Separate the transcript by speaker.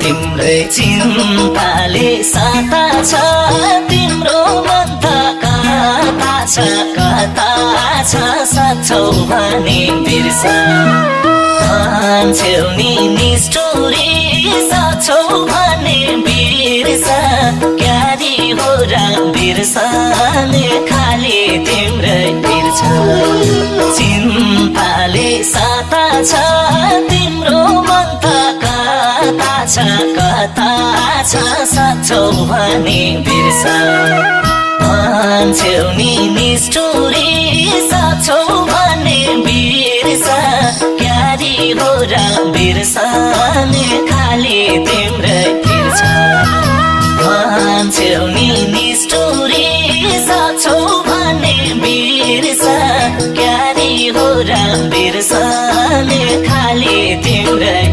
Speaker 1: तिम्रै चिन्ताले साता छ तिम्रो मन त कता छ सक्छौ भने बिर्स भन्छौ नि निष्ठुरी सक्छौ भने बिर्स क्यारी हो र बिर्सने खाली तिम्रै बिर्छ चिन्ताले साता छ तिम्रो मन त कता छ सक्छौ भने बिर्स भन्छौ नि निष्ठुरी सक्छौ भने बिर्स क्यारी हो र बिर्सने खाली तिम्रै बिर्छ भन्छौ नि निष्ठुरी सक्छौ भने बिर्स क्यारी हो र बिर्सने खाली तिम्रै